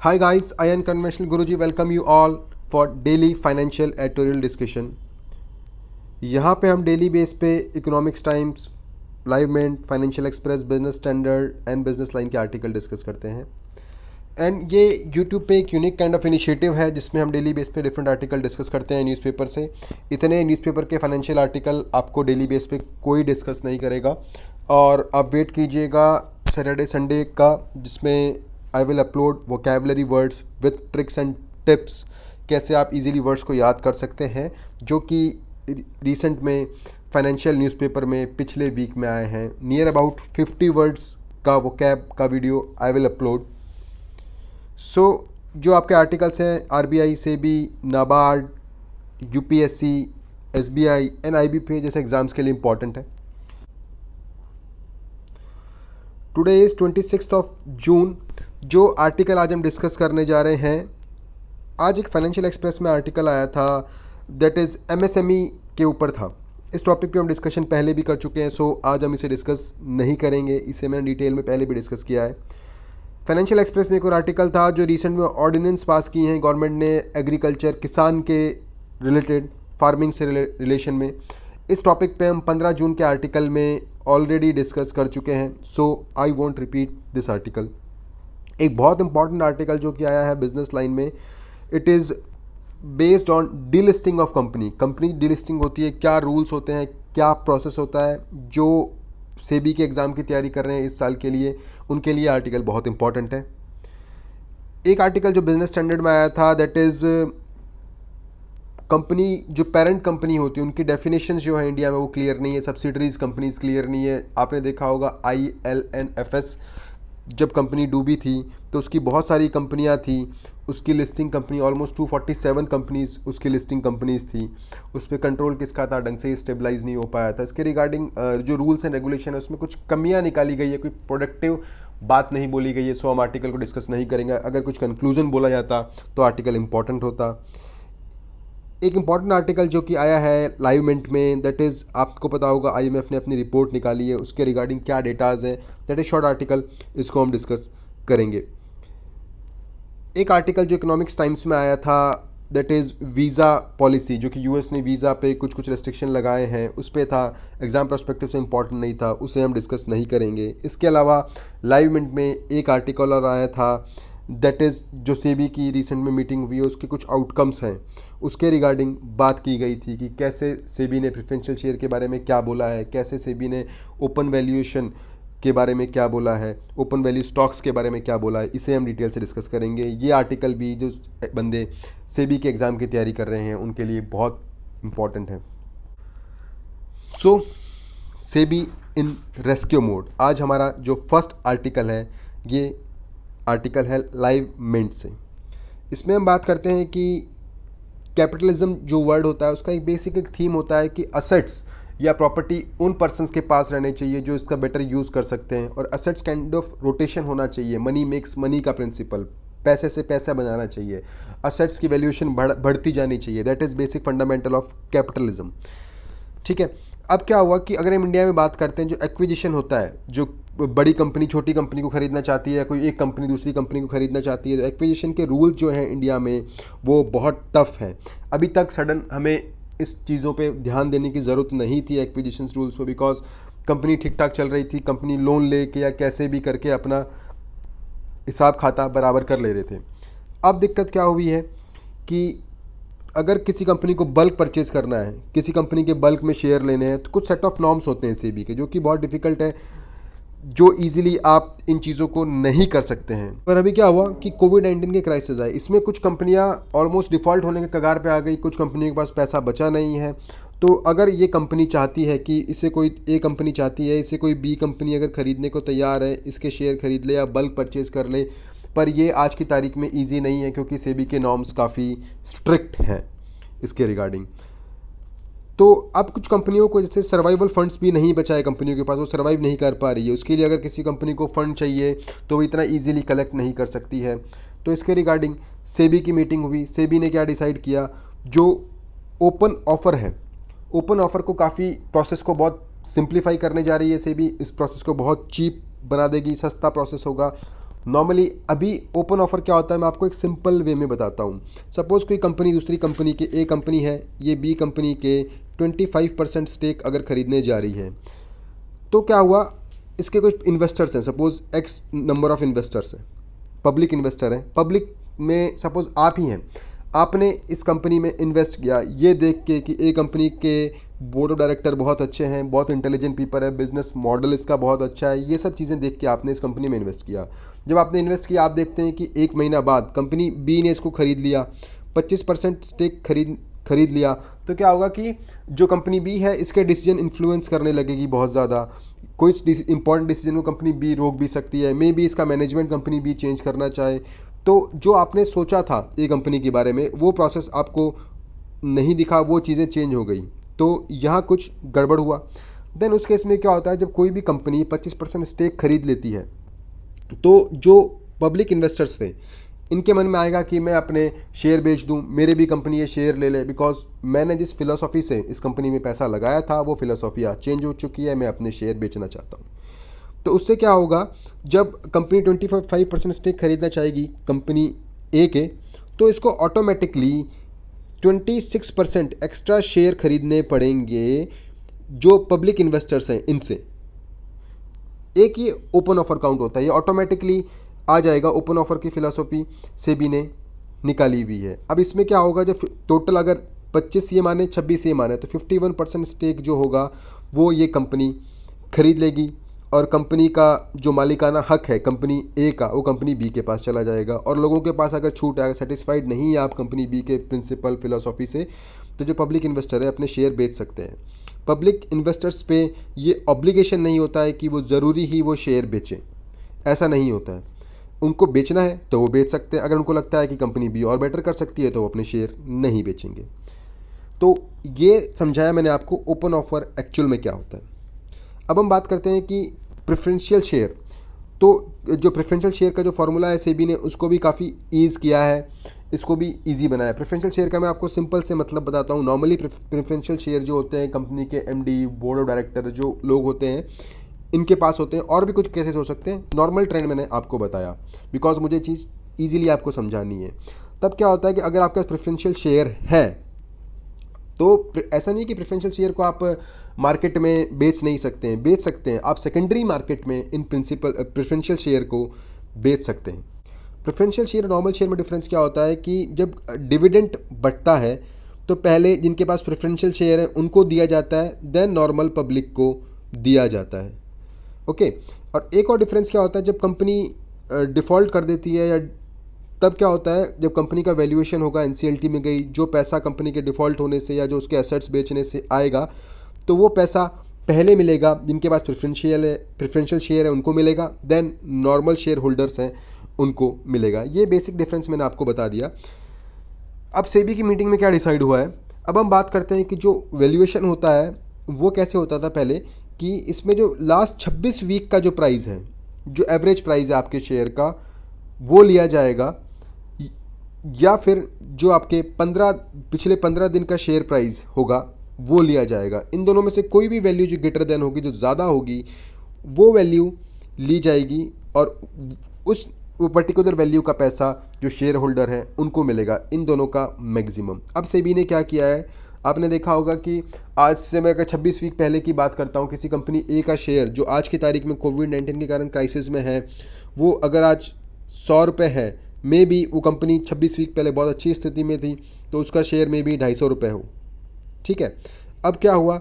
Hi guys, I am Conventional Guruji. Welcome you all for daily financial editorial discussion. यहाँ पे हम daily base पे Economics Times, Live Mint, Financial Express, Business Standard and Business Line के article discuss करते हैं। And ये YouTube पे एक यूनिक काइंड ऑफ इनिशिएटिव है जिसमें हम डेली बेस पे डिफरेंट आर्टिकल डिस्कस करते हैं न्यूज़पेपर से। इतने न्यूज़पेपर के फाइनेंशियल आर्टिकल आपको डेली बेस पे कोई डिस्कस नहीं करेगा, और आप वेट कीजिएगा सैटरडे संडे का, जिसमें आई will upload vocabulary words with tricks and tips, कैसे आप इजीली वर्ड्स को याद कर सकते हैं, जो कि रिसेंट में फाइनेंशियल न्यूज़पेपर में पिछले वीक में आए हैं। नियर अबाउट 50 वर्ड्स का वोकैब का video I will upload. So जो आपके आर्टिकल्स हैं RBI, SEBI, NABARD, UPSC, SBI, NIBP जैसे एग्ज़ाम्स के लिए इम्पॉर्टेंट है। Today is 26 of June. जो आर्टिकल आज हम डिस्कस करने जा रहे हैं, आज एक फाइनेंशियल एक्सप्रेस में आर्टिकल आया था, दैट इज़ एमएसएमई के ऊपर था। इस टॉपिक पे हम डिस्कशन पहले भी कर चुके हैं, सो आज हम इसे डिस्कस नहीं करेंगे। इसे मैंने डिटेल में पहले भी डिस्कस किया है। फाइनेंशियल एक्सप्रेस में एक और आर्टिकल था जो रिसेंट में ऑर्डिनेंस पास किए हैं गवर्नमेंट ने एग्रीकल्चर, किसान के रिलेटेड, फार्मिंग से रिलेशन में। इस टॉपिक पे हम 15 जून के आर्टिकल में ऑलरेडी डिस्कस कर चुके हैं, so I want repeat this article. एक बहुत इंपॉर्टेंट आर्टिकल जो कि आया है बिजनेस लाइन में, it is based on delisting of company. Company delisting होती है, क्या रूल्स होते हैं, क्या प्रोसेस होता है। जो सेबी के एग्ज़ाम की तैयारी कर रहे हैं इस साल के लिए, उनके लिए आर्टिकल बहुत इंपॉर्टेंट है। एक आर्टिकल जो बिजनेस स्टैंडर्ड में आया था, दैट इज़ कंपनी, जो पेरेंट कंपनी होती है उनकी डेफिनेशंस जो है इंडिया में वो क्लियर नहीं है, सब्सिडरीज कंपनीज क्लियर नहीं है। आपने देखा होगा ILNFS जब कंपनी डूबी थी तो उसकी बहुत सारी कंपनियां थी, उसकी लिस्टिंग कंपनी ऑलमोस्ट 247 कंपनीज उसकी लिस्टिंग कंपनीज थी। उस पर कंट्रोल किसका था, ढंग से स्टेबलाइज नहीं हो पाया था। इसके रिगार्डिंग जो रूल्स एंड रेगुलेशन है उसमें कुछ कमियां निकाली गई है, कोई प्रोडक्टिव बात नहीं बोली गई है, सो हम आर्टिकल को डिस्कस नहीं करेंगे। अगर कुछ कंक्लूजन बोला जाता तो आर्टिकल इंपॉर्टेंट होता। एक इम्पॉर्टेंट आर्टिकल जो कि आया है लाइव मिंट में, दैट इज़ आपको पता होगा IMF ने अपनी रिपोर्ट निकाली है, उसके रिगार्डिंग क्या डेटाज हैं, दैट इज़ शॉर्ट आर्टिकल, इसको हम डिस्कस करेंगे। एक आर्टिकल जो इकोनॉमिक्स टाइम्स में आया था, दैट इज़ वीज़ा पॉलिसी, जो कि US ने वीज़ा पे कुछ कुछ रेस्ट्रिक्शन लगाए हैं, उस पर था। एग्ज़ाम पर्सपेक्टिव से इंपॉर्टेंट नहीं था, उसे हम डिस्कस नहीं करेंगे। इसके अलावा लाइव मिंट में एक आर्टिकल और आया था, दैट इज़ जो सेबी की रिसेंट में मीटिंग हुई है उसके कुछ आउटकम्स हैं, उसके रिगार्डिंग बात की गई थी कि कैसे सेबी ने प्रेफरेंशियल शेयर के बारे में क्या बोला है, कैसे सेबी ने ओपन वैल्यूएशन के बारे में क्या बोला है, ओपन वैल्यू स्टॉक्स के बारे में क्या बोला है। इसे हम डिटेल से डिस्कस करेंगे। ये आर्टिकल भी जो बंदे सेबी के एग्ज़ाम की तैयारी कर रहे हैं उनके लिए बहुत इंपॉर्टेंट है। सो सेबी इन रेस्क्यू मोड। आज हमारा जो फर्स्ट आर्टिकल है, ये आर्टिकल है लाइव मिंट से। इसमें हम बात करते हैं कि कैपिटलिज्म जो वर्ड होता है उसका एक बेसिक एक थीम होता है कि असेट्स या प्रॉपर्टी उन पर्सन्स के पास रहने चाहिए जो इसका बेटर यूज़ कर सकते हैं, और असेट्स काइंड ऑफ रोटेशन होना चाहिए। मनी मेक्स मनी का प्रिंसिपल, पैसे से पैसा बनाना चाहिए, असेट्स की वैल्यूएशन बढ़ती जानी चाहिए। That is basic fundamental of capitalism. ठीक है, अब क्या हुआ कि अगर हम इंडिया में बात करते हैं, जो एक्विजिशन होता है, जो बड़ी कंपनी छोटी कंपनी को खरीदना चाहती है या कोई एक कंपनी दूसरी कंपनी को खरीदना चाहती है, तो एक्विजिशन के रूल जो हैं इंडिया में वो बहुत टफ है। अभी तक सडन हमें इस चीज़ों पे ध्यान देने की ज़रूरत नहीं थी एक्विजिशन रूल्स पे, बिकॉज कंपनी ठीक ठाक चल रही थी, कंपनी लोन लेके या कैसे भी करके अपना हिसाब खाता बराबर कर ले रहे थे। अब दिक्कत क्या हुई है कि अगर किसी कंपनी को बल्क परचेज़ करना है, किसी कंपनी के बल्क में शेयर लेने हैं, तो कुछ सेट ऑफ नॉर्म्स होते हैं सेबी के, जो कि बहुत डिफ़िकल्ट है, जो इजीली आप इन चीज़ों को नहीं कर सकते हैं। पर अभी क्या हुआ कि कोविड-19 के क्राइसिस आए, इसमें कुछ कंपनियां ऑलमोस्ट डिफ़ॉल्ट होने के कगार पे आ गई, कुछ कंपनियों के पास पैसा बचा नहीं है। तो अगर ये कंपनी चाहती है कि इसे कोई ए कंपनी चाहती है, इसे कोई बी कंपनी अगर ख़रीदने को तैयार है, इसके शेयर खरीद ले या बल्क परचेज़ कर ले, पर ये आज की तारीख में ईजी नहीं है क्योंकि सेबी के नॉर्म्स काफ़ी स्ट्रिक्ट हैं इसके रिगार्डिंग। तो अब कुछ कंपनियों को जैसे सर्वाइवल फंड्स भी नहीं बचा है कंपनियों के पास, वो सर्वाइव नहीं कर पा रही है, उसके लिए अगर किसी कंपनी को फंड चाहिए तो वो इतना इजीली कलेक्ट नहीं कर सकती है। तो इसके रिगार्डिंग सेबी की मीटिंग हुई। सेबी ने क्या डिसाइड किया, जो ओपन ऑफ़र है, ओपन ऑफ़र को काफ़ी प्रोसेस को बहुत सिंप्लीफाई करने जा रही है सेबी। इस प्रोसेस को बहुत चीप बना देगी, सस्ता प्रोसेस होगा, नॉर्मली अभी ओपन ऑफर क्या होता है, मैं आपको एक सिंपल वे में बताता हूँ। सपोज़ कोई कंपनी दूसरी कंपनी के, ए कंपनी है, ये बी कंपनी के 25% स्टेक अगर खरीदने जा रही है, तो क्या हुआ, इसके कुछ इन्वेस्टर्स हैं, suppose x number of investors हैं, पब्लिक इन्वेस्टर हैं, पब्लिक में सपोज़ आप ही हैं, आपने इस कंपनी में इन्वेस्ट किया ये देख के कि ए कंपनी के बोर्ड ऑफ डायरेक्टर बहुत अच्छे हैं, बहुत इंटेलिजेंट पीपल है, बिजनेस मॉडल इसका बहुत अच्छा है, ये सब चीज़ें देख के आपने इस कंपनी में इन्वेस्ट किया। जब आपने इन्वेस्ट किया, आप देखते हैं कि एक महीना बाद कंपनी बी ने इसको खरीद लिया, 25% स्टेक खरीद लिया, तो क्या होगा कि जो कंपनी बी है इसके डिसीजन इन्फ्लुएंस करने लगेगी बहुत ज़्यादा। कोई इंपॉर्टेंट डिसीजन को कंपनी बी रोक भी सकती है, मे बी इसका मैनेजमेंट कंपनी बी चेंज करना चाहे। तो जो आपने सोचा था ए कंपनी के बारे में, वो प्रोसेस आपको नहीं दिखा, वो चीज़ें चेंज हो गई, तो यहाँ कुछ गड़बड़ हुआ। देन उस केस में क्या होता है, जब कोई भी कंपनी 25% स्टेक खरीद लेती है, तो जो पब्लिक इन्वेस्टर्स थे, इनके मन में आएगा कि मैं अपने शेयर बेच दूं, मेरे भी कंपनी ये शेयर ले ले, बिकॉज मैंने जिस फिलोसॉफी से इस कंपनी में पैसा लगाया था वो फिलोसॉफी आज चेंज हो चुकी है, मैं अपने शेयर बेचना चाहता हूं। तो उससे क्या होगा, जब कंपनी 25% स्टेक खरीदना चाहेगी कंपनी ए के, तो इसको ऑटोमेटिकली 26% एक्स्ट्रा शेयर खरीदने पड़ेंगे जो पब्लिक इन्वेस्टर्स हैं इनसे। एक ये ओपन ऑफर काउंट होता है, ये ऑटोमेटिकली आ जाएगा, ओपन ऑफर की फिलॉसफी सेबी ने निकाली हुई है। अब इसमें क्या होगा, जब टोटल अगर 25 ये माने 26 ये माने, तो 51% स्टेक जो होगा वो ये कंपनी खरीद लेगी, और कंपनी का जो मालिकाना हक है कंपनी ए का, वो कंपनी बी के पास चला जाएगा। और लोगों के पास अगर छूट है, सेटिस्फाइड नहीं है आप कंपनी बी के प्रिंसिपल फिलॉसफी से, तो जो पब्लिक इन्वेस्टर है अपने शेयर बेच सकते हैं। पब्लिक इन्वेस्टर्स पे ये ऑब्लिगेशन नहीं होता है कि वो ज़रूरी ही वो शेयर बेचें, ऐसा नहीं होता है। उनको बेचना है तो वो बेच सकते हैं, अगर उनको लगता है कि कंपनी बी और बेटर कर सकती है तो वो अपने शेयर नहीं बेचेंगे। तो ये समझाया मैंने आपको ओपन ऑफर एक्चुअल में क्या होता है। अब हम बात करते हैं कि प्रेफरेंशियल शेयर। तो जो प्रेफरेंशियल शेयर का जो फॉर्मूला है सेबी ने उसको भी काफ़ी ईज़ किया है, इसको भी इजी बनाया। प्रेफरेंशियल शेयर का मैं आपको सिंपल से मतलब बताता हूँ। नॉर्मली प्रेफरेंशियल शेयर जो होते हैं कंपनी के एमडी, बोर्ड ऑफ डायरेक्टर जो लोग होते हैं, इनके पास होते हैं। और भी कुछ केसेस हो सकते हैं, नॉर्मल ट्रेंड मैंने आपको बताया बिकॉज मुझे चीज़ ईजिली आपको समझानी है। तब क्या होता है कि अगर आपके पास प्रेफरेंशियल शेयर है, तो ऐसा नहीं कि प्रेफरेंशियल शेयर को आप मार्केट में बेच नहीं सकते हैं, बेच सकते हैं। आप सेकेंडरी मार्केट में इन प्रिंसिपल प्रेफरेंशियल शेयर को बेच सकते हैं। प्रेफरेंशियल शेयर और नॉर्मल शेयर में डिफरेंस क्या होता है कि जब डिविडेंड बढ़ता है तो पहले जिनके पास प्रेफरेंशियल शेयर है उनको दिया जाता है, देन नॉर्मल पब्लिक को दिया जाता है। ओके। और एक और डिफरेंस क्या होता है, जब कंपनी डिफ़ॉल्ट कर देती है, या तब क्या होता है, जब कंपनी का वैल्यूएशन होगा एनसीएलटी में गई, जो पैसा कंपनी के डिफ़ॉल्ट होने से या जो उसके एसेट्स बेचने से आएगा, तो वो पैसा पहले मिलेगा जिनके पास प्रेफरेंशियल शेयर है उनको मिलेगा, देन नॉर्मल शेयर होल्डर्स हैं उनको मिलेगा। ये बेसिक डिफरेंस मैंने आपको बता दिया। अब सेबी की मीटिंग में क्या डिसाइड हुआ है, अब हम बात करते हैं कि जो वैल्यूएशन होता है वो कैसे होता था पहले, कि इसमें जो लास्ट 26 वीक का जो प्राइस है, जो एवरेज प्राइस है आपके शेयर का, वो लिया जाएगा, या फिर जो आपके पिछले 15 दिन का शेयर प्राइस होगा वो लिया जाएगा। इन दोनों में से कोई भी वैल्यू जो ग्रेटर देन होगी, जो ज़्यादा होगी, वो वैल्यू ली जाएगी, और उस पर्टिकुलर वैल्यू का पैसा जो शेयर होल्डर है उनको मिलेगा, इन दोनों का मैक्सिमम। अब सेबी ने क्या किया है, आपने देखा होगा कि आज से मैं अगर 26 वीक पहले की बात करता हूँ, किसी कंपनी ए का शेयर जो आज की तारीख में कोविड-19 के कारण क्राइसिस में है, वो अगर आज 100 रुपये है, मे बी वो कंपनी 26 वीक पहले बहुत अच्छी स्थिति में थी, तो उसका शेयर में भी 250 रुपये हो। ठीक है। अब क्या हुआ,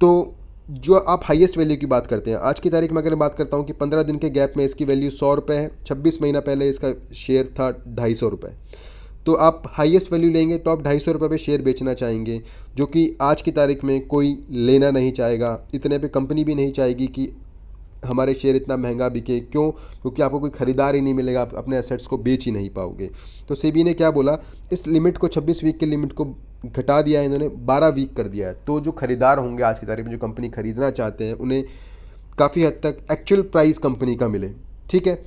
तो जो आप हाईएस्ट वैल्यू की बात करते हैं, आज की तारीख में अगर मैं बात करता हूँ कि 15 दिन के गैप में इसकी वैल्यू 100 रुपये है, 26 महीना पहले इसका शेयर था 250 रुपये, तो आप हाईएस्ट वैल्यू लेंगे तो आप 250 रुपये पे शेयर बेचना चाहेंगे, जो कि आज की तारीख में कोई लेना नहीं चाहेगा। इतने पे कंपनी भी नहीं चाहेगी कि हमारे शेयर इतना महंगा बिके। क्यों? क्योंकि आपको कोई ख़रीदार ही नहीं मिलेगा, आप अपने एसेट्स को बेच ही नहीं पाओगे। तो सेबी ने क्या बोला, इस लिमिट को 26 वीक की लिमिट को घटा दिया है इन्होंने, 12 वीक कर दिया है। तो जो ख़रीदार होंगे आज की तारीख में, जो कंपनी ख़रीदना चाहते हैं, उन्हें काफ़ी हद तक एक्चुअल प्राइस कंपनी का मिले। ठीक है।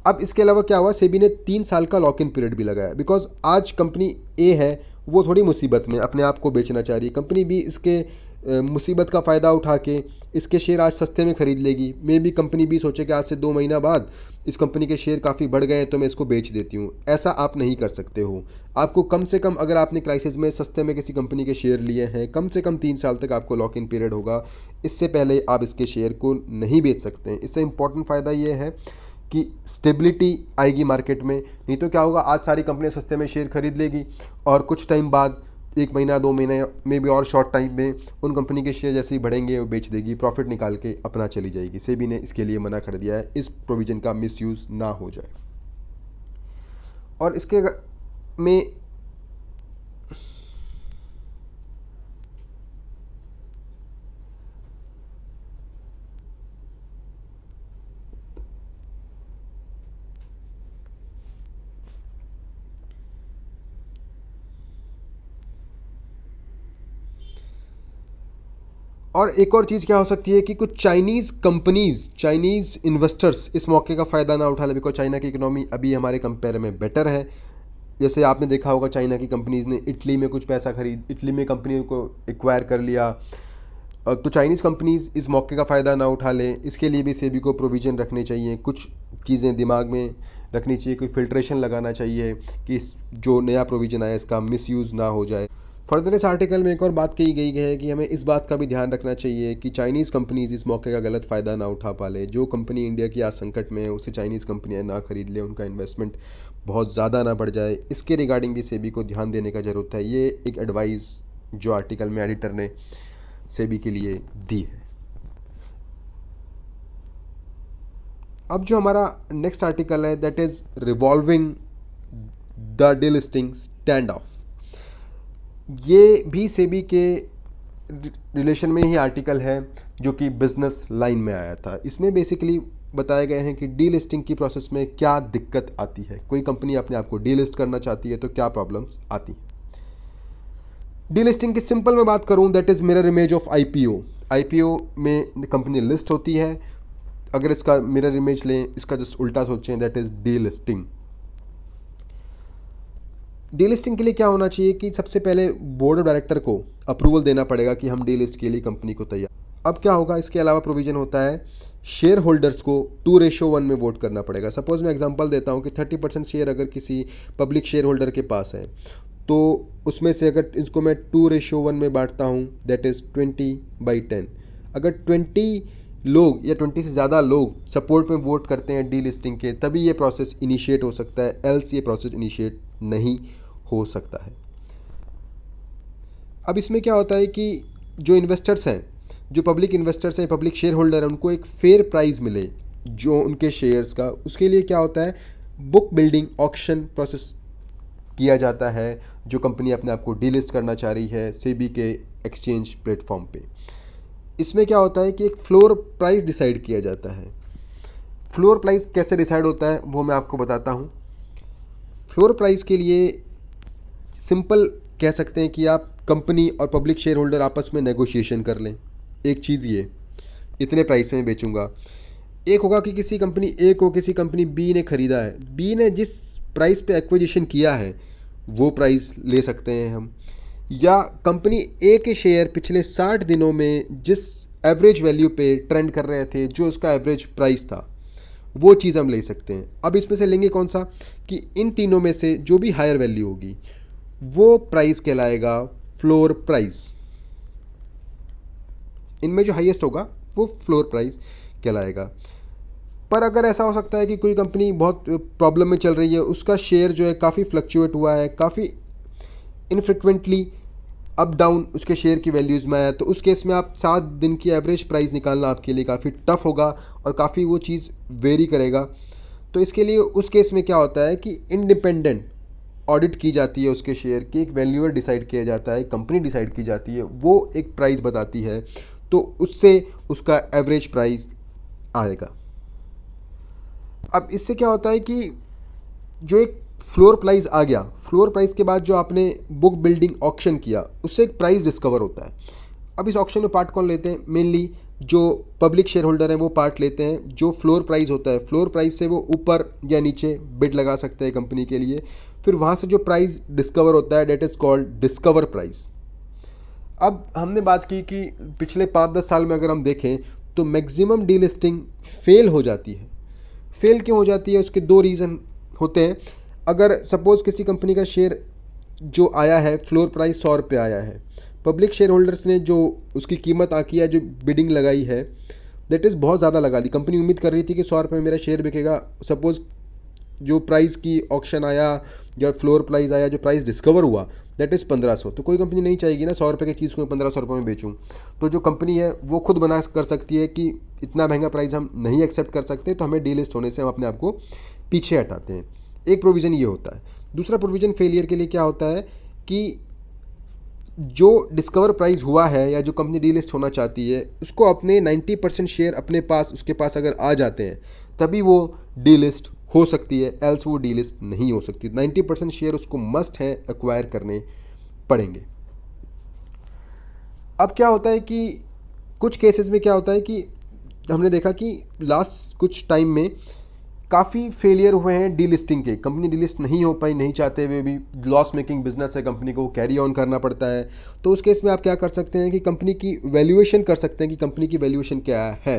अब इसके अलावा क्या हुआ, सेबी ने 3 साल का लॉक इन पीरियड भी लगाया, बिकॉज आज कंपनी ए है वो थोड़ी मुसीबत में अपने आप को बेचना चाह रही है, कंपनी बी इसके मुसीबत का फ़ायदा उठा के इसके शेयर आज सस्ते में ख़रीद लेगी। मे भी कंपनी भी सोचे कि आज से 2 महीना बाद इस कंपनी के शेयर काफ़ी बढ़ गए हैं तो मैं इसको बेच देती हूँ। ऐसा आप नहीं कर सकते हो। आपको कम से कम, अगर आपने क्राइसिस में सस्ते में किसी कंपनी के शेयर लिए हैं, कम से कम 3 साल तक आपको लॉक इन पीरियड होगा। इससे पहले आप इसके शेयर को नहीं बेच सकते हैं। इससे इम्पॉर्टेंट फ़ायदा ये है कि स्टेबिलिटी आएगी मार्केट में। नहीं तो क्या होगा, आज सारी कंपनियां सस्ते में शेयर खरीद लेगी और कुछ टाइम बाद, 1 महीना 2 महीने में भी और शॉर्ट टाइम में उन कंपनी के शेयर जैसे ही बढ़ेंगे वो बेच देगी, प्रॉफिट निकाल के अपना चली जाएगी। सेबी ने इसके लिए मना कर दिया है, इस प्रोविज़न का मिसयूज़ ना हो जाए। और इसके में और एक और चीज़ क्या हो सकती है कि कुछ चाइनीज़ कंपनीज़, चाइनीज़ इन्वेस्टर्स इस मौके का फ़ायदा ना उठा ले, बिकॉज चाइना की इकोनॉमी अभी हमारे कंपेयर में बेटर है। जैसे आपने देखा होगा, चाइना की कंपनीज़ ने इटली में कुछ पैसा इटली में कंपनियों को एक्वायर कर लिया। तो चाइनीज़ कंपनीज़ इस मौके का फ़ायदा ना उठा लें, इसके लिए भी सेबी को प्रोविज़न रखने चाहिए। कुछ चीज़ें दिमाग में रखनी चाहिए, कोई फ़िल्ट्रेशन लगाना चाहिए कि जो नया प्रोविज़न आया इसका मिसयूज़ ना हो जाए। फर्दर इस आर्टिकल में एक और बात कही गई है कि हमें इस बात का भी ध्यान रखना चाहिए कि चाइनीज़ कंपनीज़ इस मौके का गलत फ़ायदा ना उठा पा ले। जो कंपनी इंडिया की आज संकट में है उसे चाइनीज़ कंपनियां ना खरीद लें, उनका इन्वेस्टमेंट बहुत ज़्यादा ना बढ़ जाए। इसके रिगार्डिंग भी सेबी को ध्यान देने का ज़रूरत है। ये एक एडवाइस जो आर्टिकल में एडिटर ने सेबी के लिए दी है। अब जो हमारा नेक्स्ट आर्टिकल है, that is revolving the delisting stand of. ये भी सेबी के रिलेशन में ही आर्टिकल है जो कि बिजनेस लाइन में आया था। इसमें बेसिकली बताए गए हैं कि डी लिस्टिंग की प्रोसेस में क्या दिक्कत आती है। कोई कंपनी अपने आप को डी लिस्ट करना चाहती है तो क्या प्रॉब्लम्स आती हैं। डी लिस्टिंग की सिंपल में बात करूं, that is mirror image of IPO. IPO में कंपनी लिस्ट होती है। अगर इसका मिरर इमेज लें, इसका जस्ट उल्टा सोचें, that is D listing. Delisting के लिए क्या होना चाहिए कि सबसे पहले बोर्ड ऑफ डायरेक्टर को अप्रूवल देना पड़ेगा कि हम डीलिस्ट के लिए कंपनी को तैयार। अब क्या होगा, इसके अलावा प्रोविजन होता है शेयर होल्डर्स को 2:1 में वोट करना पड़ेगा। सपोज मैं एग्जांपल देता हूँ कि 30% शेयर अगर किसी पब्लिक शेयर होल्डर के पास है तो उसमें से अगर इसको मैं 2:1 में बांटता हूँ, दैट इज़ 20/10। अगर 20 लोग या 20 से ज़्यादा लोग सपोर्ट में वोट करते हैं डी लिस्टिंग के, तभी ये प्रोसेस इनिशिएट हो सकता है, एल्स ये प्रोसेस इनिशिएट नहीं हो सकता है। अब इसमें क्या होता है कि जो इन्वेस्टर्स हैं, जो पब्लिक इन्वेस्टर्स हैं, पब्लिक शेयर होल्डर हैं, उनको एक फेयर प्राइस मिले जो उनके शेयर्स का, उसके लिए क्या होता है, बुक बिल्डिंग ऑक्शन प्रोसेस किया जाता है जो कंपनी अपने आप को डीलिस्ट करना चाह रही है सेबी के एक्सचेंज प्लेटफॉर्म पे। इसमें क्या होता है कि एक फ्लोर प्राइस डिसाइड किया जाता है। फ्लोर प्राइस कैसे डिसाइड होता है वो मैं आपको बताता हूँ। फ्लोर प्राइस के लिए सिंपल कह सकते हैं कि आप कंपनी और पब्लिक शेयर होल्डर आपस में नेगोशिएशन कर लें। एक चीज़ ये, इतने प्राइस में बेचूंगा। एक होगा कि किसी कंपनी ए को किसी कंपनी बी ने ख़रीदा है, बी ने जिस प्राइस पे एक्विजिशन किया है वो प्राइस ले सकते हैं हम, या कंपनी ए के शेयर पिछले 60 दिनों में जिस एवरेज वैल्यू पे ट्रेंड कर रहे थे, जो उसका एवरेज प्राइस था, वो चीज़ हम ले सकते हैं। अब इसमें से लेंगे कौन सा, कि इन तीनों में से जो भी हायर वैल्यू होगी वो प्राइस कहलाएगा फ्लोर प्राइस। इनमें जो हाईएस्ट होगा वो फ्लोर प्राइस कहलाएगा। पर अगर ऐसा हो सकता है कि कोई कंपनी बहुत प्रॉब्लम में चल रही है, उसका शेयर जो है काफ़ी फ्लक्चुएट हुआ है, काफ़ी इनफ्रिक्वेंटली अप डाउन उसके शेयर की वैल्यूज़ में आया, तो उस केस में आप 7 दिन की एवरेज प्राइस निकालना आपके लिए काफ़ी टफ होगा और काफ़ी वो चीज़ वेरी करेगा। तो इसके लिए उस केस में क्या होता है कि इंडिपेंडेंट ऑडिट की जाती है, उसके शेयर की एक वैल्यूअर डिसाइड किया जाता है, कंपनी डिसाइड की जाती है, वो एक प्राइस बताती है, तो उससे उसका एवरेज प्राइस आएगा। अब इससे क्या होता है कि जो एक फ्लोर प्राइस आ गया, फ्लोर प्राइस के बाद जो आपने बुक बिल्डिंग ऑक्शन किया, उससे एक प्राइस डिस्कवर होता है। अब इस ऑक्शन में पार्ट कौन लेते हैं, मेनली जो पब्लिक शेयर होल्डर हैं वो पार्ट लेते हैं। जो फ्लोर प्राइस होता है, फ्लोर प्राइस से वो ऊपर या नीचे बिड लगा सकते हैं कंपनी के लिए। फिर वहाँ से जो प्राइस डिस्कवर होता है, that is called discover price. अब हमने बात की कि पिछले 5-10 साल में अगर हम देखें तो मैक्सिमम डीलिस्टिंग फेल हो जाती है। फेल क्यों हो जाती है, उसके दो रीज़न होते हैं। अगर सपोज़ किसी कंपनी का शेयर जो आया है, फ्लोर प्राइस 100 रुपये आया है, पब्लिक शेयर होल्डर्स ने जो उसकी कीमत आकी है, जो बिडिंग लगाई है, दैट इज़ बहुत ज़्यादा लगा दी। कंपनी उम्मीद कर रही थी कि 100 रुपये में मेरा शेयर बिकेगा। सपोज़ जो प्राइस की ऑक्शन आया या फ्लोर प्राइस आया, जो प्राइस डिस्कवर हुआ दैट इज़ 1500, तो कोई कंपनी नहीं चाहेगी ना 100 रुपये की चीज़ को मैं 1500 रुपये में बेचूं। तो जो कंपनी है वो खुद बना कर सकती है कि इतना महंगा प्राइस हम नहीं एक्सेप्ट कर सकते, तो हमें डीलिस्ट होने से हम अपने आप को पीछे हटाते हैं। एक प्रोविज़न ये होता है। दूसरा प्रोविज़न फेलियर के लिए क्या होता है कि जो डिस्कवर प्राइस हुआ है या जो कंपनी डीलिस्ट होना चाहती है, उसको अपने 90% शेयर अपने पास, उसके पास अगर आ जाते हैं तभी वो डीलिस्ट हो सकती है, एल्स वो डीलिस्ट नहीं हो सकती। 90% शेयर उसको मस्ट है एक्वायर करने पड़ेंगे। अब क्या होता है कि कुछ केसेस में क्या होता है कि हमने देखा कि लास्ट कुछ टाइम में काफ़ी फेलियर हुए हैं डीलिस्टिंग के। कंपनी डीलिस्ट नहीं हो पाई, नहीं चाहते हुए भी, लॉस मेकिंग बिजनेस है, कंपनी को कैरी ऑन करना पड़ता है। तो उस केस में आप क्या कर सकते हैं कि कंपनी की वैल्यूएशन कर सकते हैं कि कंपनी की वैल्यूएशन क्या है।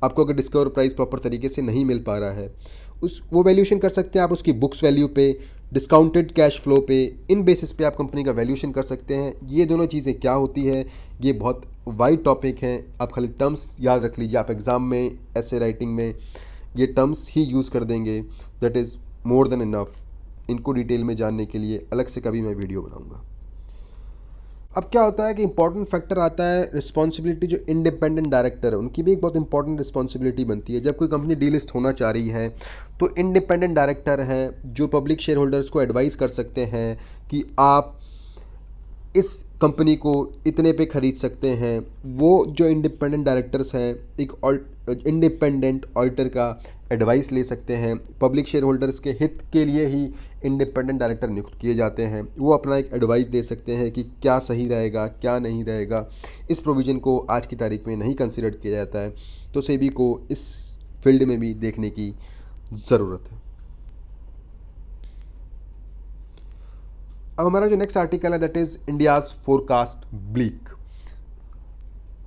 आपको अगर डिस्कवर प्राइस प्रॉपर तरीके से नहीं मिल पा रहा है, वो वैल्यूएशन कर सकते हैं आप उसकी बुक्स वैल्यू पे, डिस्काउंटेड कैश फ्लो पे, इन बेसिस पे आप कंपनी का वैल्यूएशन कर सकते हैं। ये दोनों चीज़ें क्या होती है, ये बहुत वाइड टॉपिक हैं। आप खाली टर्म्स याद रख लीजिए, आप एग्ज़ाम में, ऐसे राइटिंग में ये टर्म्स ही यूज़ कर देंगे, that is more than enough. इनको डिटेल में जानने के लिए अलग से कभी मैं वीडियो बनाऊंगा। अब क्या होता है कि इंपॉर्टेंट फैक्टर आता है रिस्पॉन्सिबिलिटी। जो इंडिपेंडेंट डायरेक्टर है उनकी भी एक बहुत इंपॉर्टेंट रिस्पॉन्सिबिलिटी बनती है। जब कोई कंपनी डीलिस्ट होना चाह रही है तो इंडिपेंडेंट डायरेक्टर है जो पब्लिक शेयर होल्डर्स को एडवाइस कर सकते हैं कि आप इस कंपनी को इतने पे ख़रीद सकते हैं। वो जो इंडिपेंडेंट डायरेक्टर्स हैं एक इंडिपेंडेंट ऑडिटर का एडवाइस ले सकते हैं। पब्लिक शेयर होल्डर्स के हित के लिए ही इंडिपेंडेंट डायरेक्टर नियुक्त किए जाते हैं। वो अपना एक एडवाइस दे सकते हैं कि क्या सही रहेगा, क्या नहीं रहेगा। इस प्रोविज़न को आज की तारीख में नहीं कंसिडर किया जाता है, तो सेबी को इस फील्ड में भी देखने की ज़रूरत है। अब हमारा जो नेक्स्ट आर्टिकल है that is India's forecast bleak.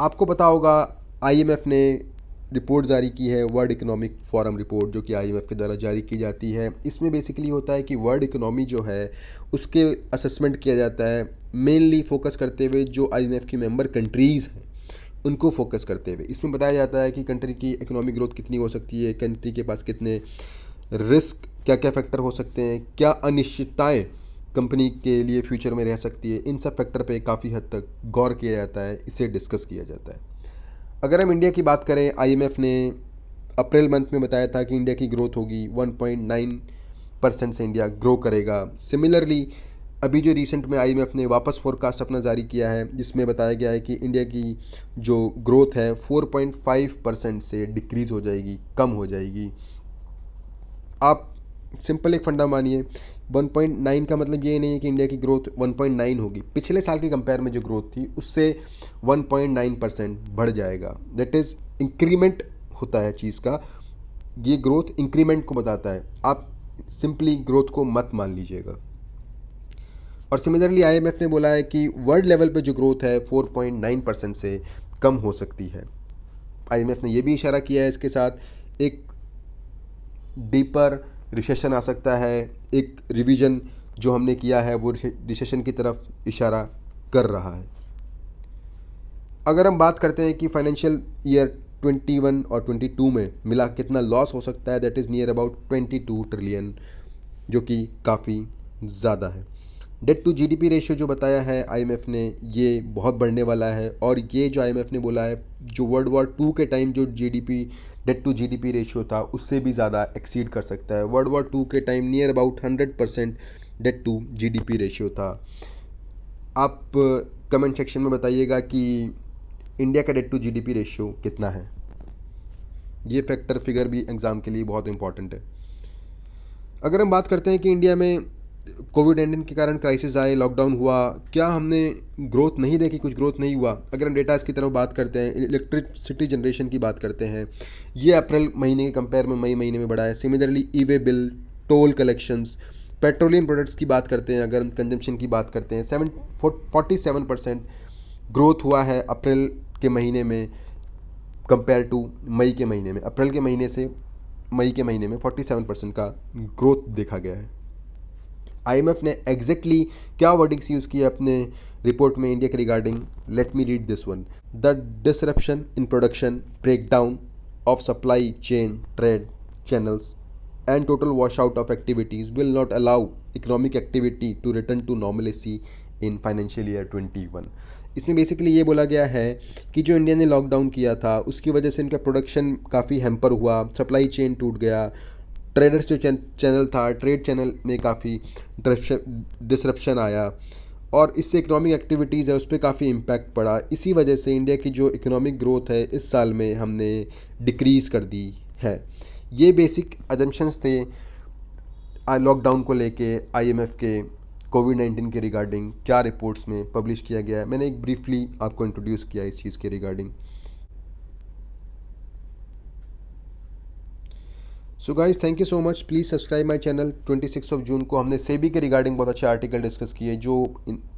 आपको पता होगा आईएमएफ ने रिपोर्ट जारी की है, वर्ल्ड इकोनॉमिक फोरम रिपोर्ट, जो कि आईएमएफ के द्वारा जारी की जाती है। इसमें बेसिकली होता है कि वर्ल्ड इकोनॉमी जो है उसके असेसमेंट किया जाता है, मेनली फोकस करते हुए जो आईएमएफ की मेंबर कंट्रीज़ हैं उनको फोकस करते हुए। इसमें बताया जाता है कि कंट्री की इकोनॉमिक ग्रोथ कितनी हो सकती है, कंट्री के पास कितने रिस्क, क्या क्या फैक्टर हो सकते हैं, क्या अनिश्चितताएँ कंपनी के लिए फ्यूचर में रह सकती है। इन सब फैक्टर पे काफ़ी हद तक गौर किया जाता है, इसे डिस्कस किया जाता है। अगर हम इंडिया की बात करें, आईएमएफ ने अप्रैल मंथ में बताया था कि इंडिया की ग्रोथ होगी 1.9% से इंडिया ग्रो करेगा। सिमिलरली अभी जो रिसेंट में आईएमएफ ने वापस फोरकास्ट अपना जारी किया है जिसमें बताया गया है कि इंडिया की जो ग्रोथ है 4.5% से डिक्रीज़ हो जाएगी, कम हो जाएगी। आप सिंपल एक फंडा मानिए, 1.9 का मतलब ये नहीं है कि इंडिया की ग्रोथ 1.9 होगी। पिछले साल के कंपेयर में जो ग्रोथ थी उससे 1.9% बढ़ जाएगा। दैट इज़ इंक्रीमेंट होता है चीज़ का, ये ग्रोथ इंक्रीमेंट को बताता है। आप सिंपली ग्रोथ को मत मान लीजिएगा। और सिमिलरली आईएमएफ ने बोला है कि वर्ल्ड लेवल पे जो ग्रोथ है 4.9% से कम हो सकती है। आईएमएफ ने यह भी इशारा किया है इसके साथ एक डीपर रिसेशन आ सकता है। एक रिवीजन जो हमने किया है वो रिसेशन की तरफ इशारा कर रहा है। अगर हम बात करते हैं कि फाइनेंशियल ईयर 21 और 22 में मिला कितना लॉस हो सकता है, that is near about 22 trillion, जो कि काफ़ी ज़्यादा है। डेट टू जीडीपी रेशियो जो बताया है आईएमएफ ने, ये बहुत बढ़ने वाला है। और ये जो आईएमएफ ने बोला है, जो वर्ल्ड वॉर 2 के टाइम जो डेट टू जीडीपी रेशियो था उससे भी ज़्यादा एक्सीड कर सकता है। वर्ल्ड वॉर 2 के time near about 100% debt to GDP ratio था। आप कमेंट सेक्शन में बताइएगा कि इंडिया का डेट टू जीडीपी रेशियो कितना है। ये फैक्टर फिगर भी एग्ज़ाम के लिए बहुत इंपॉर्टेंट है। अगर हम बात करते हैं कि इंडिया में कोविड-19 के कारण क्राइसिस आए, लॉकडाउन हुआ, क्या हमने ग्रोथ नहीं देखी, कुछ ग्रोथ नहीं हुआ? अगर हम डेटा की तरफ बात करते हैं, इलेक्ट्रिसिटी जनरेशन की बात करते हैं, ये अप्रैल महीने के कंपेयर में मई महीने में बढ़ा है। सिमिलरली ई way bill, toll collections, petroleum products की बात करते हैं, अगर कंजम्पशन की बात करते हैं 47% ग्रोथ हुआ है अप्रैल के महीने में कंपेयर टू मई के महीने में। अप्रैल के महीने से मई के महीने में 47% का ग्रोथ देखा गया है। आईएमएफ ने एग्जैक्टली क्या वर्डिंग्स यूज़ किया अपने रिपोर्ट में इंडिया के regarding, let me read this one. The disruption in production, breakdown of supply chain, trade channels and total washout of activities will not allow economic activity to return to normalcy in financial year 21। इसमें basically ये बोला गया है कि जो India ने lockdown किया था उसकी वजह से इनका प्रोडक्शन काफ़ी हैम्पर हुआ, सप्लाई चेन टूट गया, ट्रेडर्स जो चैनल था, ट्रेड चैनल में काफ़ी डिसरप्शन आया और इससे इकोनॉमिक एक्टिविटीज़ है उस पर काफ़ी इम्पैक्ट पड़ा। इसी वजह से इंडिया की जो इकोनॉमिक ग्रोथ है इस साल में हमने डिक्रीज़ कर दी है। ये बेसिक अजम्पशंस थे लॉकडाउन को लेके आईएमएफ के, कोविड-19 के रिगार्डिंग क्या रिपोर्ट्स में पब्लिश किया गया है। मैंने एक ब्रीफली आपको इंट्रोड्यूस किया इस चीज़ के regarding. So guys, thank you so much. Please subscribe my channel. 26 जून को हमने सेबी के रिगार्डिंग बहुत अच्छे आर्टिकल डिस्कस किए। जो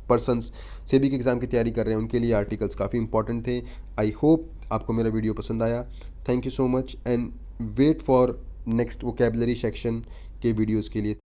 पर्सन्स सेबी के एग्ज़ाम की तैयारी कर रहे हैं उनके लिए आर्टिकल्स काफ़ी इंपॉर्टेंट थे। आई होप आपको मेरा वीडियो पसंद आया। Thank you so much and wait for next vocabulary section के वीडियोज़ के लिए।